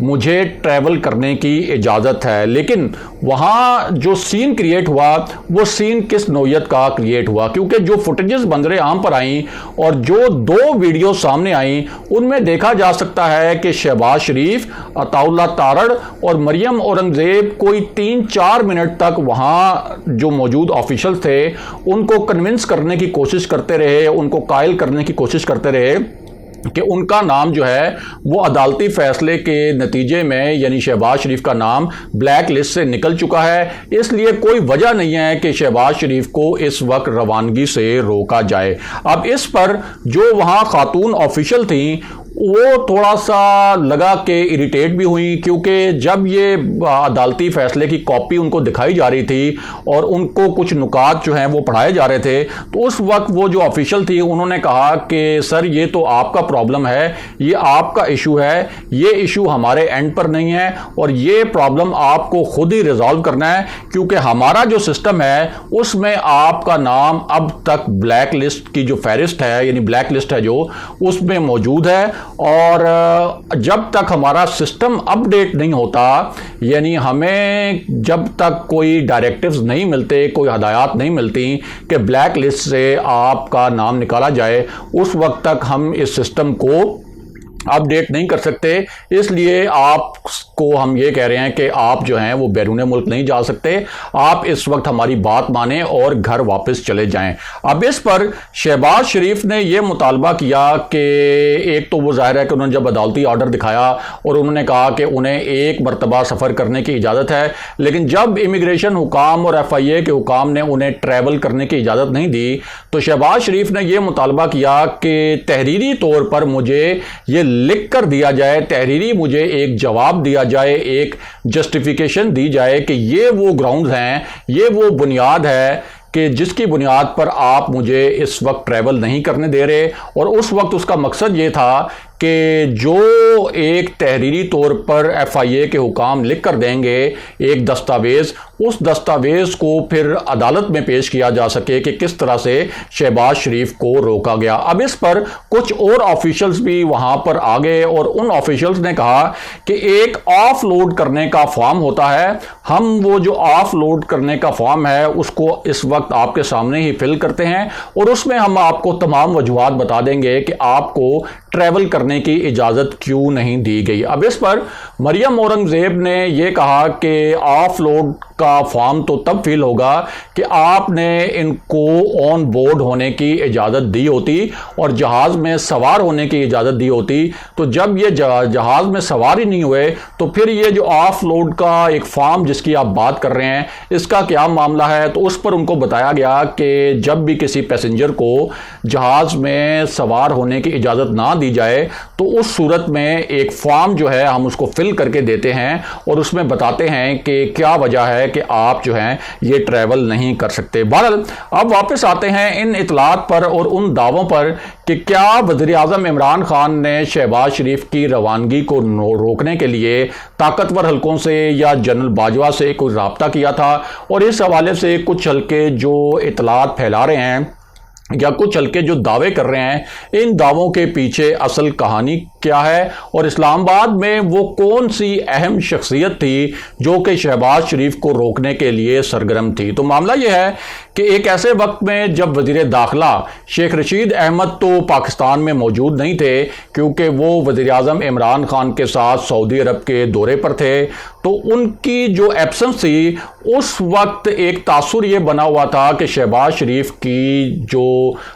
مجھے ٹریول کرنے کی اجازت ہے، لیکن وہاں جو سین کریٹ ہوا وہ سین کس نوعیت کا کریٹ ہوا، کیونکہ جو فوٹیجز منظر عام پر آئیں اور جو 2 ویڈیو سامنے آئیں ان میں دیکھا جا سکتا ہے کہ شہباز شریف، عطا اللہ تارڑ اور مریم اورنگزیب کوئی 3-4 منٹ تک وہاں جو موجود آفیشل تھے ان کو کنونس کرنے کی کوشش کرتے رہے، ان کو قائل کرنے کی کوشش کرتے رہے کہ ان کا نام جو ہے وہ عدالتی فیصلے کے نتیجے میں، یعنی شہباز شریف کا نام بلیک لسٹ سے نکل چکا ہے، اس لیے کوئی وجہ نہیں ہے کہ شہباز شریف کو اس وقت روانگی سے روکا جائے۔ اب اس پر جو وہاں خاتون آفیشل تھیں وہ تھوڑا سا لگا کہ اریٹیٹ بھی ہوئیں، کیونکہ جب یہ عدالتی فیصلے کی کاپی ان کو دکھائی جا رہی تھی اور ان کو کچھ نکات جو ہیں وہ پڑھائے جا رہے تھے، تو اس وقت وہ جو آفیشل تھی انہوں نے کہا کہ سر یہ تو آپ کا پرابلم ہے، یہ آپ کا ایشو ہے، یہ ایشو ہمارے اینڈ پر نہیں ہے اور یہ پرابلم آپ کو خود ہی ریزالو کرنا ہے، کیونکہ ہمارا جو سسٹم ہے اس میں آپ کا نام اب تک بلیک لسٹ کی جو فہرست ہے، یعنی بلیک لسٹ ہے جو اس میں موجود ہے، اور جب تک ہمارا سسٹم اپ ڈیٹ نہیں ہوتا، یعنی ہمیں جب تک کوئی ڈائریکٹیوز نہیں ملتے، کوئی ہدایات نہیں ملتی کہ بلیک لسٹ سے آپ کا نام نکالا جائے، اس وقت تک ہم اس سسٹم کو اپ ڈیٹ نہیں کر سکتے۔ اس لیے آپ کو ہم یہ کہہ رہے ہیں کہ آپ جو ہیں وہ بیرون ملک نہیں جا سکتے، آپ اس وقت ہماری بات مانیں اور گھر واپس چلے جائیں۔ اب اس پر شہباز شریف نے یہ مطالبہ کیا کہ ایک تو وہ ظاہر ہے کہ انہوں نے جب عدالتی آرڈر دکھایا اور انہوں نے کہا کہ انہیں 1 مرتبہ سفر کرنے کی اجازت ہے، لیکن جب امیگریشن حکام اور FIA کے حکام نے انہیں ٹریول کرنے کی اجازت نہیں دی تو شہباز شریف نے یہ مطالبہ کیا کہ تحریری طور پر مجھے یہ لکھ کر دیا جائے، تحریری مجھے ایک جواب دیا جائے، ایک جسٹیفیکیشن دی جائے کہ یہ وہ گراؤنڈز ہیں، یہ وہ بنیاد ہے کہ جس کی بنیاد پر آپ مجھے اس وقت ٹریول نہیں کرنے دے رہے۔ اور اس وقت اس کا مقصد یہ تھا کہ جو ایک تحریری طور پر FIA کے حکام لکھ کر دیں گے ایک دستاویز، اس دستاویز کو پھر عدالت میں پیش کیا جا سکے کہ کس طرح سے شہباز شریف کو روکا گیا۔ اب اس پر کچھ اور آفیشلز بھی وہاں پر آ گئے اور ان آفیشلز نے کہا کہ ایک آف لوڈ کرنے کا فارم ہوتا ہے، ہم وہ جو آف لوڈ کرنے کا فارم ہے اس کو اس وقت آپ کے سامنے ہی فل کرتے ہیں اور اس میں ہم آپ کو تمام وجوہات بتا دیں گے کہ آپ کو ٹریول کرنے کی اجازت کیوں نہیں دی گئی۔ اب اس پر مریم اورنگزیب نے یہ کہا کہ آف لوڈ کا فارم تو تب فل ہوگا کہ آپ نے ان کو آن بورڈ ہونے کی اجازت دی ہوتی اور جہاز میں سوار ہونے کی اجازت دی ہوتی، تو جب یہ جہاز میں سوار ہی نہیں ہوئے تو پھر یہ جو آف لوڈ کا ایک فارم جس کی آپ بات کر رہے ہیں اس کا کیا معاملہ ہے۔ تو اس پر ان کو بتایا گیا کہ جب بھی کسی پیسنجر کو جہاز میں سوار ہونے کی اجازت نہ دی جائے تو اس صورت میں ایک فارم جو ہے ہم اس کو فل کر کے دیتے ہیں اور اس میں بتاتے ہیں کہ کیا وجہ ہے کہ آپ جو ہیں یہ ٹریول نہیں کر سکتے۔ بہرحال اب واپس آتے ہیں ان اطلاعات پر اور ان دعووں پر کہ کیا وزیر اعظم عمران خان نے شہباز شریف کی روانگی کو روکنے کے لیے طاقتور حلقوں سے یا جنرل باجوہ سے کوئی رابطہ کیا تھا، اور اس حوالے سے کچھ حلقے جو اطلاعات پھیلا رہے ہیں یا کچھ حلقے جو دعوے کر رہے ہیں، ان دعووں کے پیچھے اصل کہانی کیا ہے اور اسلام آباد میں وہ کون سی اہم شخصیت تھی جو کہ شہباز شریف کو روکنے کے لیے سرگرم تھی۔ تو معاملہ یہ ہے کہ ایک ایسے وقت میں جب وزیر داخلہ شیخ رشید احمد تو پاکستان میں موجود نہیں تھے کیونکہ وہ وزیر اعظم عمران خان کے ساتھ سعودی عرب کے دورے پر تھے، تو ان کی جو ایبسنس تھی اس وقت ایک تاثر یہ بنا ہوا تھا کہ شہباز شریف کی جو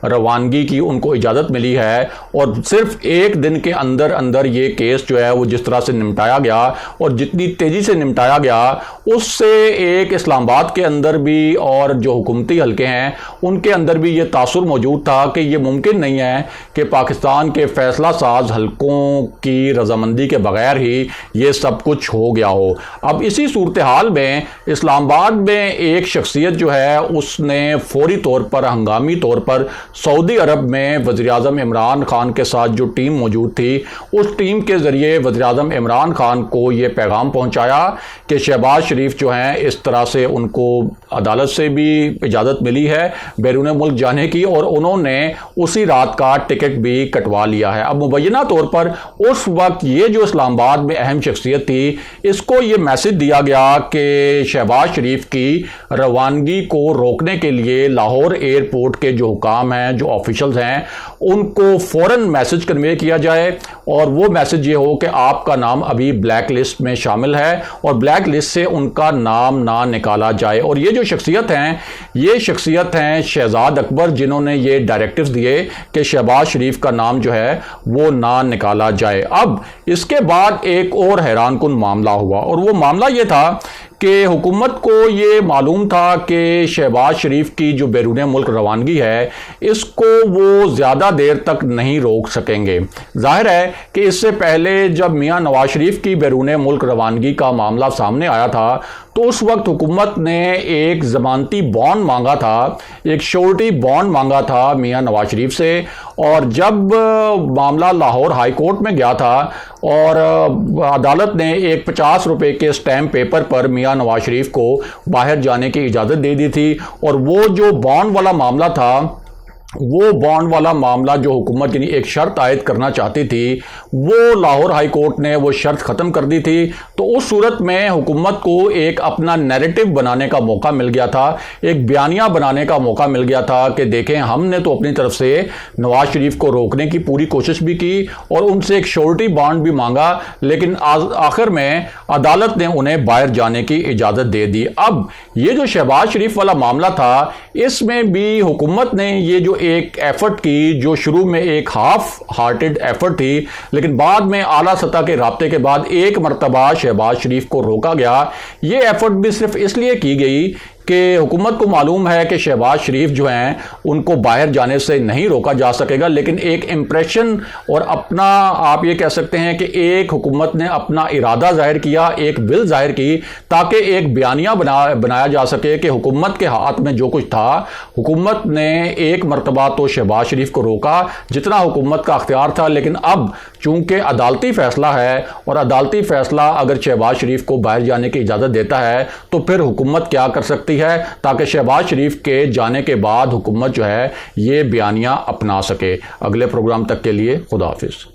روانگی کی ان کو اجازت ملی ہے اور صرف ایک دن کے اندر اندر یہ کیس جو ہے وہ جس طرح سے نمٹایا گیا اور جتنی تیزی سے نمٹایا گیا، اس سے ایک اسلام آباد کے اندر بھی اور جو حکومتی حلقے ہیں ان کے اندر بھی یہ تاثر موجود تھا کہ یہ ممکن نہیں ہے کہ پاکستان کے فیصلہ ساز حلقوں کی رضامندی کے بغیر ہی یہ سب کچھ ہو گیا ہو۔ کو۔ اب اسی صورتحال میں اسلام آباد میں ایک شخصیت جو ہے اس نے فوری طور پر ہنگامی طور پر سعودی عرب میں وزیر اعظم عمران خان کے ساتھ جو ٹیم موجود تھی اس ٹیم کے ذریعے وزیر اعظم عمران خان کو یہ پیغام پہنچایا کہ شہباز شریف جو ہیں اس طرح سے ان کو عدالت سے بھی اجازت ملی ہے بیرون ملک جانے کی، اور انہوں نے اسی رات کا ٹکٹ بھی کٹوا لیا ہے۔ اب مبینہ طور پر اس وقت یہ جو اسلام آباد میں اہم شخصیت تھی اس کو یہ میسج دیا گیا کہ شہباز شریف کی روانگی کو روکنے کے لیے لاہور ایئرپورٹ کے جو حکام ہیں، جو آفیشلز ہیں، ان کو فوراً میسج کنوے کیا جائے، اور وہ میسج یہ ہو کہ آپ کا نام ابھی بلیک لسٹ میں شامل ہے اور بلیک لسٹ سے ان کا نام نہ نکالا جائے۔ اور یہ جو شخصیت ہیں یہ شخصیت ہیں شہزاد اکبر، جنہوں نے یہ ڈائریکٹیوز دیے کہ شہباز شریف کا نام جو ہے وہ نہ نکالا جائے۔ اب اس کے بعد ایک اور حیران کن معاملہ ہوا، اور وہ معاملہ یہ تھا کہ حکومت کو یہ معلوم تھا کہ شہباز شریف کی جو بیرون ملک روانگی ہے اس کو وہ زیادہ دیر تک نہیں روک سکیں گے۔ ظاہر ہے کہ اس سے پہلے جب میاں نواز شریف کی بیرون ملک روانگی کا معاملہ سامنے آیا تھا تو اس وقت حکومت نے ایک ضمانتی بانڈ مانگا تھا، ایک شورٹی بانڈ مانگا تھا میاں نواز شریف سے، اور جب معاملہ لاہور ہائی کورٹ میں گیا تھا اور عدالت نے ایک 50 روپے کے اسٹیمپ پیپر پر میاں نواز شریف کو باہر جانے کی اجازت دے دی تھی، اور وہ جو بانڈ والا معاملہ تھا وہ بانڈ والا معاملہ جو حکومت یعنی ایک شرط عائد کرنا چاہتی تھی وہ لاہور ہائی کورٹ نے وہ شرط ختم کر دی تھی، تو اس صورت میں حکومت کو ایک اپنا نیریٹو بنانے کا موقع مل گیا تھا، ایک بیانیہ بنانے کا موقع مل گیا تھا کہ دیکھیں ہم نے تو اپنی طرف سے نواز شریف کو روکنے کی پوری کوشش بھی کی اور ان سے ایک شورٹی بانڈ بھی مانگا، لیکن آخر میں عدالت نے انہیں باہر جانے کی اجازت دے دی۔ اب یہ جو شہباز شریف والا معاملہ تھا اس میں بھی حکومت نے یہ جو ایک ایفرٹ کی جو شروع میں ایک ہاف ہارٹڈ ایفرٹ تھی لیکن بعد میں اعلیٰ سطح کے رابطے کے بعد ایک مرتبہ شہباز شریف کو روکا گیا، یہ ایفرٹ بھی صرف اس لیے کی گئی کہ حکومت کو معلوم ہے کہ شہباز شریف جو ہیں ان کو باہر جانے سے نہیں روکا جا سکے گا، لیکن ایک امپریشن اور اپنا آپ یہ کہہ سکتے ہیں کہ ایک حکومت نے اپنا ارادہ ظاہر کیا، ایک ول ظاہر کی تاکہ ایک بیانیہ بنایا جا سکے کہ حکومت کے ہاتھ میں جو کچھ تھا، حکومت نے ایک مرتبہ تو شہباز شریف کو روکا جتنا حکومت کا اختیار تھا، لیکن اب چونکہ عدالتی فیصلہ ہے اور عدالتی فیصلہ اگر شہباز شریف کو باہر جانے کی اجازت دیتا ہے تو پھر حکومت کیا کر سکتی ہے تاکہ شہباز شریف کے جانے کے بعد حکومت جو ہے یہ بیانیہ اپنا سکے۔ اگلے پروگرام تک کے لیے خدا حافظ۔